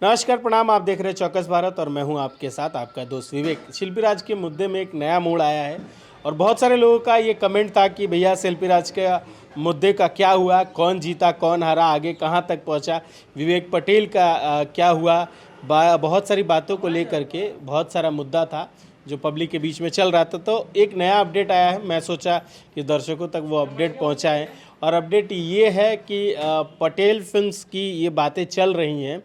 नमस्कार, प्रणाम। आप देख रहे हैं चौकस भारत और मैं हूं आपके साथ आपका दोस्त विवेक। शिल्पी राज के मुद्दे में एक नया मोड़ आया है और बहुत सारे लोगों का ये कमेंट था कि भैया शिल्पी राज के मुद्दे का क्या हुआ, कौन जीता कौन हारा, आगे कहां तक पहुंचा, विवेक पटेल का क्या हुआ। बहुत सारी बातों को लेकर के बहुत सारा मुद्दा था जो पब्लिक के बीच में चल रहा था। तो एक नया अपडेट आया है, मैं सोचा कि दर्शकों तक वो अपडेट पहुँचाएँ। और अपडेट ये है कि पटेल फिल्म्स की ये बातें चल रही हैं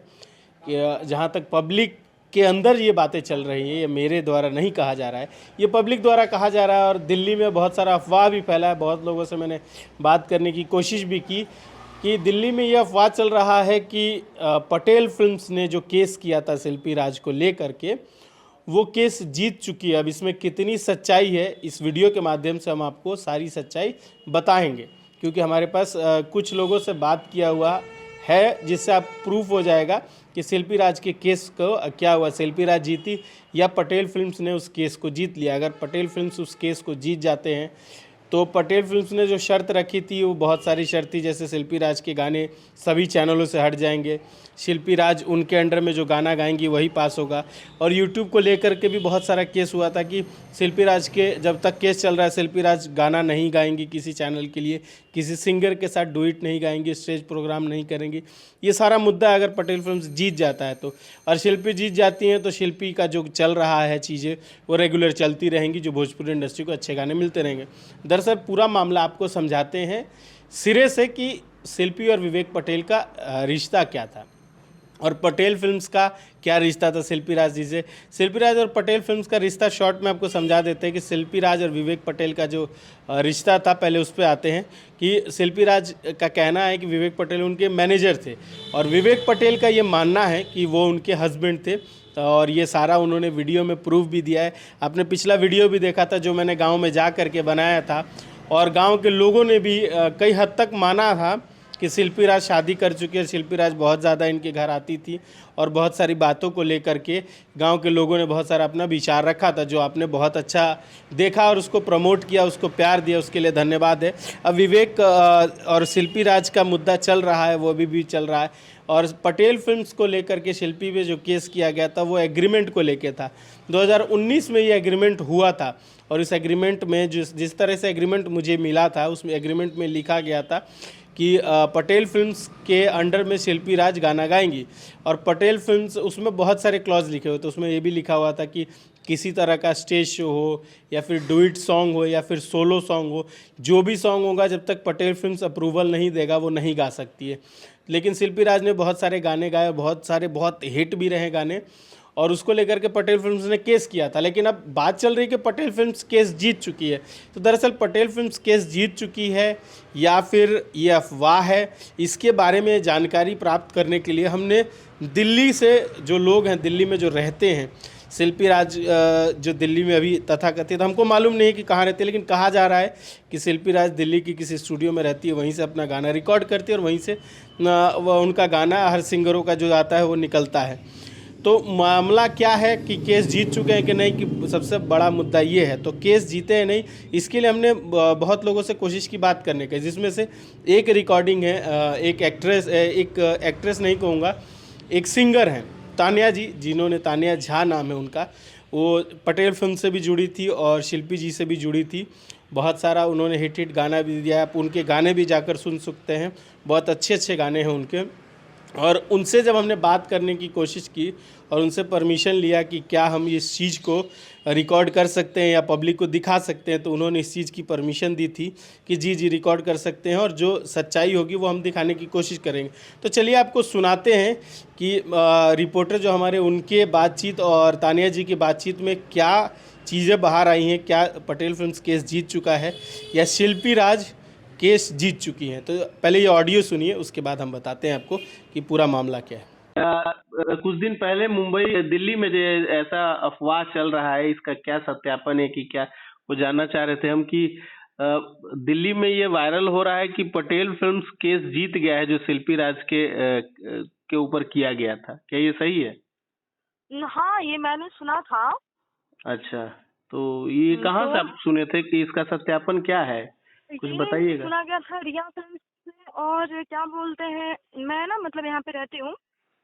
कि जहाँ तक पब्लिक के अंदर ये बातें चल रही हैं, ये मेरे द्वारा नहीं कहा जा रहा है, ये पब्लिक द्वारा कहा जा रहा है। और दिल्ली में बहुत सारा अफवाह भी फैला है। बहुत लोगों से मैंने बात करने की कोशिश भी की कि दिल्ली में ये अफवाह चल रहा है कि पटेल फिल्म्स ने जो केस किया था शिल्पी राज को लेकर के, वो केस जीत चुकी है। अब इसमें कितनी सच्चाई है, इस वीडियो के माध्यम से हम आपको सारी सच्चाई बताएंगे, क्योंकि हमारे पास कुछ लोगों से बात किया हुआ है जिससे आप प्रूफ हो जाएगा कि शिल्पी राज के केस को क्या हुआ, शिल्पी राज जीती या पटेल फिल्म्स ने उस केस को जीत लिया। अगर पटेल फिल्म्स उस केस को जीत जाते हैं तो पटेल फिल्म्स ने जो शर्त रखी थी वो बहुत सारी शर्त थी, जैसे शिल्पी राज के गाने सभी चैनलों से हट जाएंगे, शिल्पी राज उनके अंडर में जो गाना गाएंगी वही पास होगा। और यूट्यूब को लेकर के भी बहुत सारा केस हुआ था कि शिल्पी राज के जब तक केस चल रहा है शिल्पी राज गाना नहीं गाएंगी किसी चैनल के लिए, किसी सिंगर के साथ डुएट नहीं गाएंगी, स्टेज प्रोग्राम नहीं करेंगी। ये सारा मुद्दा अगर पटेल फिल्म्स जीत जाता है तो, और शिल्पी जीत जाती हैं तो शिल्पी का जो चल रहा है चीज़ें वो रेगुलर चलती रहेंगी, जो भोजपुरी इंडस्ट्री को अच्छे गाने मिलते रहेंगे। दरअसल पूरा मामला आपको समझाते हैं सिरे से कि शिल्पी और विवेक पटेल का रिश्ता क्या था और पटेल फिल्म्स का क्या रिश्ता था शिल्पी राज जी से। शिल्पी राज और पटेल फिल्म्स का रिश्ता शॉर्ट में आपको समझा देते हैं कि शिल्पी राज और विवेक पटेल का जो रिश्ता था, पहले उस पर आते हैं कि शिल्पी राज का कहना है कि विवेक पटेल उनके मैनेजर थे और विवेक पटेल का ये मानना है कि वो उनके हस्बैंड थे। और ये सारा उन्होंने वीडियो में प्रूफ भी दिया है। आपने पिछला वीडियो भी देखा था जो मैंने गाँव में जा कर के बनाया था, और गाँव के लोगों ने भी कई हद तक माना था कि शिल्पी राज शादी कर चुकी है। शिल्पी राज बहुत ज़्यादा इनके घर आती थी और बहुत सारी बातों को लेकर के गांव के लोगों ने बहुत सारा अपना विचार रखा था, जो आपने बहुत अच्छा देखा और उसको प्रमोट किया, उसको प्यार दिया, उसके लिए धन्यवाद है। अब विवेक और शिल्पी राज का मुद्दा चल रहा है, वो अभी भी चल रहा है। और पटेल फिल्म्स को लेकर के शिल्पी पे जो केस किया गया था वो एग्रीमेंट को लेके था। 2019 में ये एग्रीमेंट हुआ था और इस एग्रीमेंट में जिस तरह से एग्रीमेंट मुझे मिला था, उसमें एग्रीमेंट में लिखा गया था कि पटेल फिल्म्स के अंडर में शिल्पी राज गाना गाएंगी। और पटेल फिल्म्स, उसमें बहुत सारे क्लॉज लिखे हुए थे। उसमें ये भी लिखा हुआ था कि किसी तरह का स्टेज शो हो या फिर डुइट सॉन्ग हो या फिर सोलो सॉन्ग हो, जो भी सॉन्ग होगा जब तक पटेल फिल्म्स अप्रूवल नहीं देगा वो नहीं गा सकती है। लेकिन शिल्पी राज ने बहुत सारे गाने गाए, बहुत हिट भी रहे गाने, और उसको लेकर के पटेल फिल्म्स ने केस किया था। लेकिन अब बात चल रही है कि पटेल फिल्म्स केस जीत चुकी है। तो दरअसल पटेल फिल्म्स केस जीत चुकी है या फिर ये अफवाह है, इसके बारे में जानकारी प्राप्त करने के लिए हमने दिल्ली से जो लोग हैं, दिल्ली में जो रहते हैं, शिल्पी राज जो दिल्ली में अभी तथाकथित, हमको मालूम नहीं है कि कहाँ रहते हैं, लेकिन कहा जा रहा है कि शिल्पी राज दिल्ली की किसी स्टूडियो में रहती है, वहीं से अपना गाना रिकॉर्ड करती है और वहीं से उनका गाना हर सिंगरों का जो आता है वो निकलता है। तो मामला क्या है कि केस जीत चुके हैं कि नहीं, कि सबसे बड़ा मुद्दा ये है। तो केस जीते हैं नहीं, इसके लिए हमने बहुत लोगों से कोशिश की बात करने की, जिसमें से एक रिकॉर्डिंग है, एक एक्ट्रेस नहीं कहूँगा, एक सिंगर हैं तान्या जी, जिन्होंने, तान्या झा नाम है उनका, वो पटेल फिल्म से भी जुड़ी थी और शिल्पी जी से भी जुड़ी थी। बहुत सारा उन्होंने हिट गाना भी दिया, आप उनके गाने भी जाकर सुन सकते हैं, बहुत अच्छे अच्छे गाने हैं उनके। और उनसे जब हमने बात करने की कोशिश की और उनसे परमिशन लिया कि क्या हम इस चीज़ को रिकॉर्ड कर सकते हैं या पब्लिक को दिखा सकते हैं, तो उन्होंने इस चीज़ की परमिशन दी थी कि जी रिकॉर्ड कर सकते हैं और जो सच्चाई होगी वो हम दिखाने की कोशिश करेंगे। तो चलिए आपको सुनाते हैं कि रिपोर्टर जो हमारे, उनके बातचीत और तानिया जी की बातचीत में क्या चीज़ें बाहर आई हैं, क्या पटेल फिल्म्स केस जीत चुका है या शिल्पी राज केस जीत चुकी हैं। तो पहले ये ऑडियो सुनिए, उसके बाद हम बताते हैं आपको कि पूरा मामला क्या है। कुछ दिन पहले मुंबई, दिल्ली में जो ऐसा अफवाह चल रहा है, इसका क्या सत्यापन है कि क्या, वो जानना चाह रहे थे हम कि दिल्ली में ये वायरल हो रहा है कि पटेल फिल्म्स केस जीत गया है जो शिल्पी राज के ऊपर किया गया था। क्या ये सही है? हाँ, ये मैंने सुना था। अच्छा, तो ये कहाँ से आप सुने थे कि इसका सत्यापन क्या है, कुछ ये बताइएगा। सुना गया था रिया फिल्म से, और क्या बोलते हैं, मैं ना मतलब यहाँ पे रहती हूँ,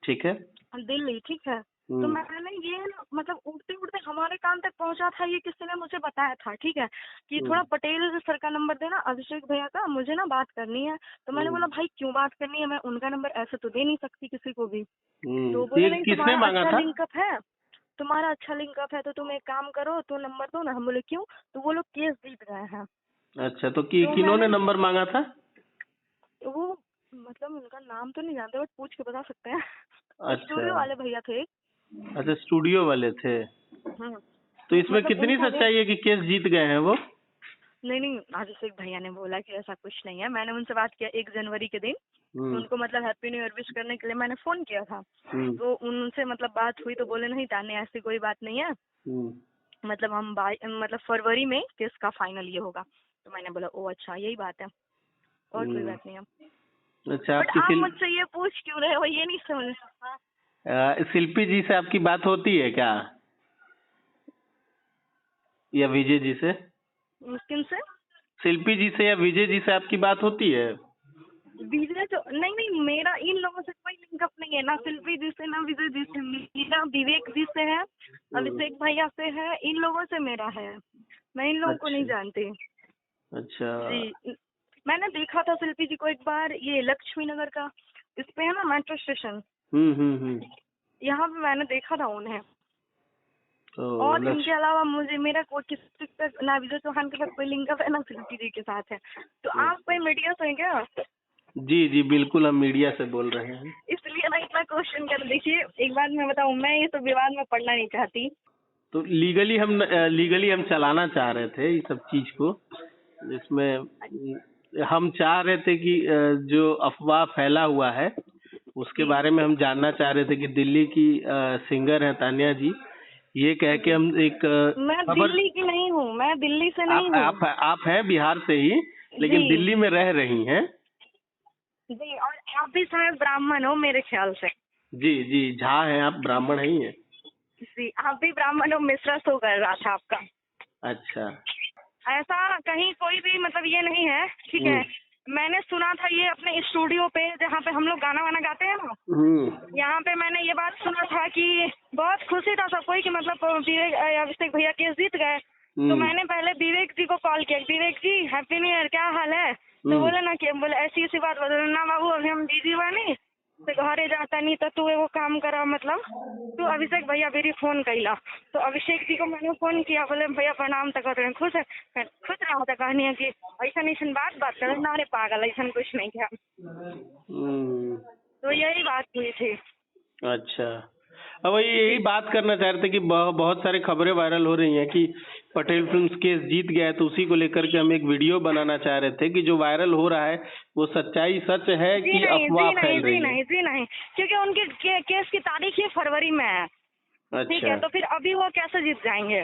ठीक है। दिल्ली, ठीक है। तो मैंने ये ना मतलब उड़ते उड़ते हमारे कान तक पहुंचा था, ये किसी ने मुझे बताया था, ठीक है, कि थोड़ा पटेल सर का नंबर देना अभिषेक भैया का, मुझे ना बात करनी है। तो मैंने बोला भाई क्यों बात करनी है, मैं उनका नंबर ऐसे तो दे नहीं सकती किसी को भी। तो तो बोले ये नहीं किसने तुम्हारा मांगा अच्छा था? लिंकअप है, तुम्हारा अच्छा लिंकअप है तो तुम एक काम करो, तो नंबर दो ना। हम बोले क्यों, तो वो लोग केस जीत गए हैं। अच्छा, तो तो किन्होंने मैंने नंबर मांगा था? वो मतलब उनका नाम तो नहीं जानते, बट पूछ के बता सकते हैं। अच्छा। स्टूडियो वाले भैया थे। अच्छा, स्टूडियो वाले थे। हम्म। तो इसमें मतलब कितनी उनका वो सच्चाई है कि केस जीत गए हैं वो? नहीं, अभिषेक भैया ने बोला कि ऐसा कुछ नहीं है। मैंने उनसे बात किया 1 जनवरी के दिन, उनको मतलब हैप्पी न्यू ईयर विश करने के लिए मैंने फोन किया था। तो उनसे मतलब बात हुई तो बोले नहीं ताने ऐसी कोई बात नहीं है, मतलब हम मतलब फरवरी में केस का फाइनल ये होगा। तो मैंने बोला ओ अच्छा यही बात है, और कोई बात नहीं है। अच्छा, बट आप मुझसे ये पूछ क्यों रहे हो, ये नहीं समझ। शिल्पी जी से आपकी बात होती है क्या, या विजय जी से? किन से? शिल्पी जी से या विजय जी से आपकी बात होती है? विजय तो नहीं, मेरा इन लोगों से कोई लिंकअप नहीं है, ना शिल्पी जी से ना विजय जी से। मेरा विवेक जी से है, अभिषेक भैया से है, इन लोगों से मेरा है। मैं इन लोगों को नहीं जानती। अच्छा। जी, मैंने देखा था शिल्पी जी को एक बार, ये लक्ष्मी नगर का इस पे है ना मेट्रो स्टेशन, यहाँ पे मैंने देखा था उन्हें। तो और इनके अलावा मुझे मेरा कोई किसी तक ना विजय चौहान के साथ कोई लिंकअप है ना शिल्पी जी के साथ है। तो आप कोई मीडिया से हैं क्या? जी जी बिल्कुल, हम मीडिया से बोल रहे हैं। इसलिए ना इतना क्वेश्चन कर। देखिए एक बात मैं बताऊं, मैं ये तो विवाद में पढ़ना नहीं चाहती। तो लीगली हम चलाना चाह रहे थे इस सब चीज को, जिसमें हम चाह रहे थे कि जो अफवाह फैला हुआ है उसके बारे में हम जानना चाह रहे थे कि दिल्ली की सिंगर है तान्या जी, ये कह के हम एक मैं दिल्ली की नहीं हूँ, मैं दिल्ली से नहीं हूँ। आप हैं बिहार से ही, लेकिन दिल्ली में रह रही हैं। जी, और आप भी शायद ब्राह्मण हो मेरे ख्याल से। जी जी, झा हैं आप, ब्राह्मण ही हैं। जी, आप भी ब्राह्मण हो, मिश्रा शो कर रहा था आपका। अच्छा। ऐसा कहीं कोई भी मतलब ये नहीं है, ठीक है। मैंने सुना था ये अपने स्टूडियो पे जहाँ पे हम लोग गाना वाना गाते हैं ना, यहाँ पे मैंने ये बात सुना था कि बहुत खुशी था सबको कि मतलब विवेक अभिषेक भैया केस जीत गए। तो मैंने पहले विवेक जी को कॉल किया, विवेक जी हैप्पी न्यू ईयर, क्या हाल है? तो बोले ना कि बोले ऐसी ऐसी बात बोले ना बाबू, अभी हम बिजी बानी तो घरे जाता नहीं, तो तू एगो काम करा, मतलब तू अभिषेक भैया मेरी फोन कैला। तो अभिषेक जी को मैंने फोन किया, बोले भैया प्रणाम, तक खुश है, खुश रहा था, कहनी है कि ऐसा बात कर ना रे पागल, ऐसा कुछ नहीं किया। तो यही बात हुई थी। अच्छा, अब यही बात करना चाह रहे थे कि बहुत सारी खबरें वायरल हो रही हैं कि पटेल फिल्म्स केस जीत गया है, तो उसी को लेकर के हम एक वीडियो बनाना चाह रहे थे कि जो वायरल हो रहा है वो सच्चाई सच है कि अफवाह फैल रही है। जी नहीं, क्योंकि उनके केस की तारीख ही फरवरी में है। ठीक है, तो फिर अभी वो कैसे जीत जाएंगे?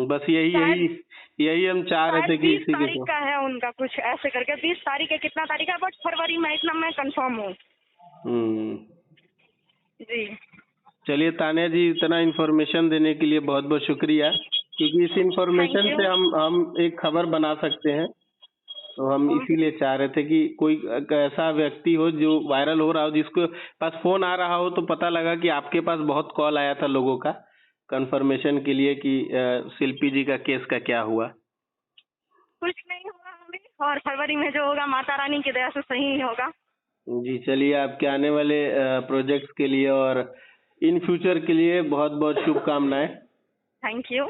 बस यही हम चाह रहे थे कि 20 तारीख का है उनका, कुछ ऐसे करके 20 तारीख है, कितना तारीख है, बट फरवरी में, इतना मैं कंफर्म हूँ। जी चलिए तान्या जी, इतना इन्फॉर्मेशन देने के लिए बहुत बहुत शुक्रिया, क्योंकि इस इन्फॉर्मेशन से हम एक खबर बना सकते हैं। तो हम इसीलिए चाह रहे थे कि कोई ऐसा व्यक्ति हो जो वायरल हो रहा हो, जिसको पास फोन आ रहा हो, तो पता लगा कि आपके पास बहुत कॉल आया था लोगों का कंफर्मेशन के लिए कि शिल्पी जी का केस का क्या हुआ। कुछ नहीं होगा हमें, और फरवरी में जो होगा माता रानी की दया से सही ही होगा। जी चलिए, आपके आने वाले प्रोजेक्ट्स के लिए और इन फ्यूचर के लिए बहुत बहुत शुभकामनाएं। थैंक यू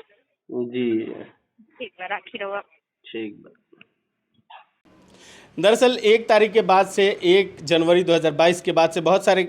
जी। ठीक है, राखी रहो। ठीक। दरअसल 1 तारीख के बाद से 1 जनवरी 2022 के बाद से बहुत सारे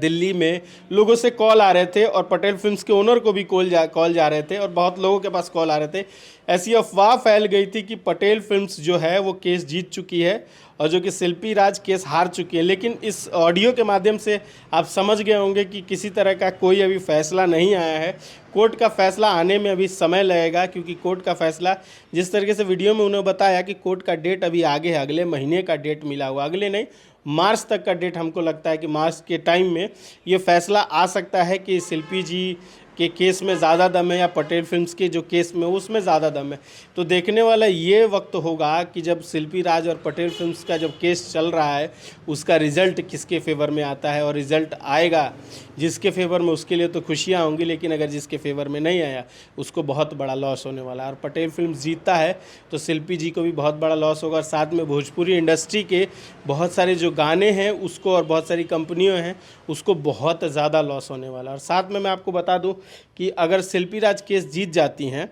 दिल्ली में लोगों से कॉल आ रहे थे, और पटेल फिल्म्स के ओनर को भी कॉल जा रहे थे, और बहुत लोगों के पास कॉल आ रहे थे। ऐसी अफवाह फैल गई थी कि पटेल फिल्म्स जो है वो केस जीत चुकी है, और जो कि शिल्पी राज केस हार चुकी है। लेकिन इस ऑडियो के माध्यम से आप समझ गए होंगे कि किसी तरह का कोई अभी फैसला नहीं आया है। कोर्ट का फैसला आने में अभी समय लगेगा, क्योंकि कोर्ट का फैसला, जिस तरीके से वीडियो में उन्होंने बताया कि कोर्ट का डेट अभी आगे है, अगले महीने का डेट मिला हुआ, अगले नहीं मार्च तक का डेट हमको लगता है कि मार्च के टाइम में ये फैसला आ सकता है कि शिल्पी जी के केस में ज़्यादा दम है या पटेल फिल्म्स के जो केस में उसमें ज़्यादा दम है। तो देखने वाला ये वक्त होगा कि जब शिल्पी राज और पटेल फिल्म्स का जब केस चल रहा है उसका रिज़ल्ट किसके फेवर में आता है, और रिज़ल्ट आएगा जिसके फेवर में उसके लिए तो खुशियाँ होंगी, लेकिन अगर जिसके फेवर में नहीं आया उसको बहुत बड़ा लॉस होने वाला है। और पटेल फिल्म्स जीतता है तो शिल्पी जी को भी बहुत बड़ा लॉस होगा, और साथ में भोजपुरी इंडस्ट्री के बहुत सारे जो गाने हैं उसको और बहुत सारी कंपनियों हैं उसको बहुत ज़्यादा लॉस होने वाला है। और साथ में मैं आपको बता दूं कि अगर शिल्पी राज केस जीत जाती हैं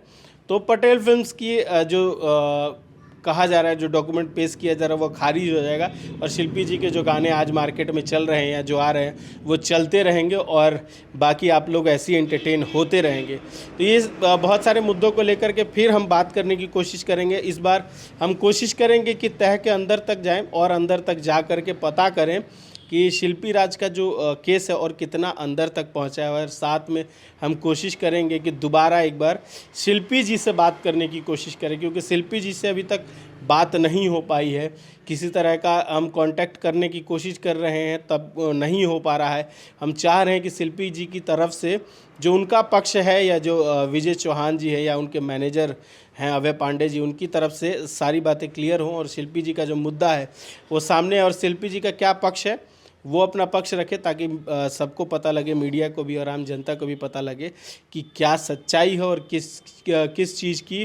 तो पटेल फिल्म्स की जो कहा जा रहा है, जो डॉक्यूमेंट पेश किया जा रहा है वो खारिज हो जाएगा, और शिल्पी जी के जो गाने आज मार्केट में चल रहे हैं या जो आ रहे हैं वो चलते रहेंगे, और बाकी आप लोग ऐसे ही एंटरटेन होते रहेंगे। तो ये बहुत सारे मुद्दों को लेकर के फिर हम बात करने की कोशिश करेंगे। इस बार हम कोशिश करेंगे कि तह के अंदर तक जाएं और अंदर तक जा कर के पता करें कि शिल्पी राज का जो केस है और कितना अंदर तक पहुंचा है, और साथ में हम कोशिश करेंगे कि दोबारा एक बार शिल्पी जी से बात करने की कोशिश करें, क्योंकि शिल्पी जी से अभी तक बात नहीं हो पाई है। किसी तरह का हम कांटेक्ट करने की कोशिश कर रहे हैं तब नहीं हो पा रहा है। हम चाह रहे हैं कि शिल्पी जी की तरफ से जो उनका पक्ष है या जो विजय चौहान जी है या उनके मैनेजर हैं अभय पांडे जी, उनकी तरफ से सारी बातें क्लियर हों और शिल्पी जी का जो मुद्दा है वो सामने, और शिल्पी जी का क्या पक्ष है वो अपना पक्ष रखे, ताकि सबको पता लगे, मीडिया को भी और आम जनता को भी पता लगे कि क्या सच्चाई है और किस चीज़ की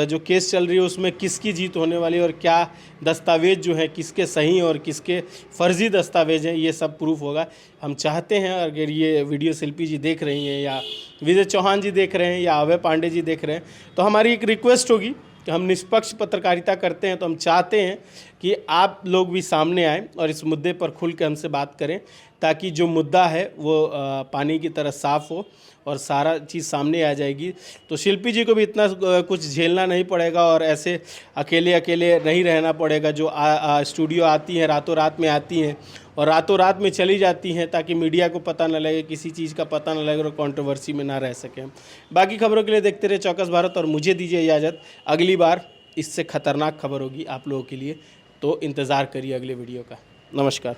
जो केस चल रही है उसमें किसकी जीत होने वाली है, और क्या दस्तावेज जो है किसके सही और किसके फर्जी दस्तावेज हैं, ये सब प्रूफ होगा। हम चाहते हैं अगर ये वीडियो शिल्पी जी देख रही हैं या विजय चौहान जी देख रहे हैं या अभय पांडे जी देख रहे हैं, तो हमारी एक रिक्वेस्ट होगी कि हम निष्पक्ष पत्रकारिता करते हैं, तो हम चाहते हैं कि आप लोग भी सामने आएँ और इस मुद्दे पर खुल के हमसे बात करें, ताकि जो मुद्दा है वो पानी की तरह साफ़ हो और सारा चीज़ सामने आ जाएगी। तो शिल्पी जी को भी इतना कुछ झेलना नहीं पड़ेगा और ऐसे अकेले अकेले नहीं रहना पड़ेगा। जो स्टूडियो आती हैं रातों रात में आती हैं और रातों रात में चली जाती हैं, ताकि मीडिया को पता न लगे, किसी चीज़ का पता न लगे और कंट्रोवर्सी में ना रह सकें। बाकी खबरों के लिए देखते रहे चौकस भारत, और मुझे दीजिए इजाज़त। अगली बार इससे ख़तरनाक खबर होगी आप लोगों के लिए, तो इंतज़ार करिए अगले वीडियो का। नमस्कार।